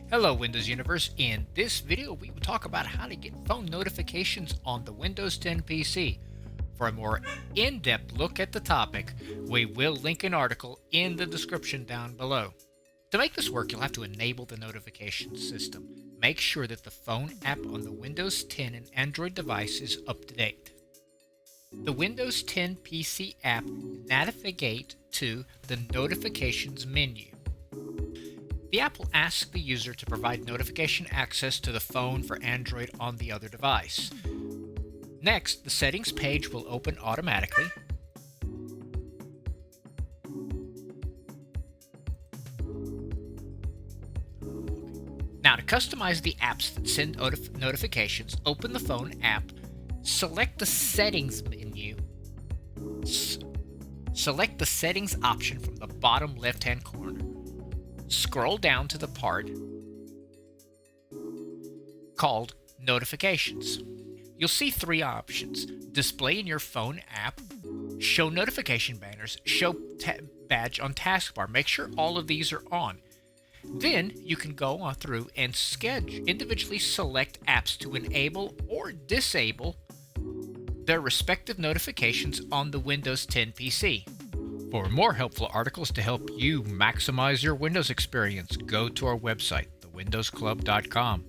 Hello Windows Universe. In this video we will talk about how to get phone notifications on the Windows 10 PC. For a more in-depth look at the topic, we will link an article in the description down below. To make this work, you'll have to enable the notification system. Make sure that the phone app on the Windows 10 and Android device is up to date. The Windows 10 PC app navigate to the notifications menu. The app will ask the user to provide notification access to the phone for Android on the other device. Next, the settings page will open automatically. Now, to customize the apps that send notifications, open the phone app, select the settings menu, select the settings option from the bottom left-hand corner. Scroll down to the part called Notifications. You'll see three options: Display in your phone app, Show notification banners, Show badge on taskbar. Make sure all of these are on. Then you can go on through and individually select apps to enable or disable their respective notifications on the Windows 10 PC. For more helpful articles to help you maximize your Windows experience, go to our website, thewindowsclub.com.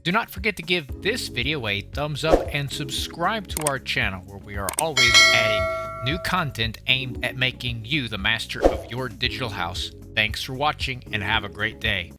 Do not forget to give this video a thumbs up and subscribe to our channel, where we are always adding new content aimed at making you the master of your digital house. Thanks for watching and have a great day.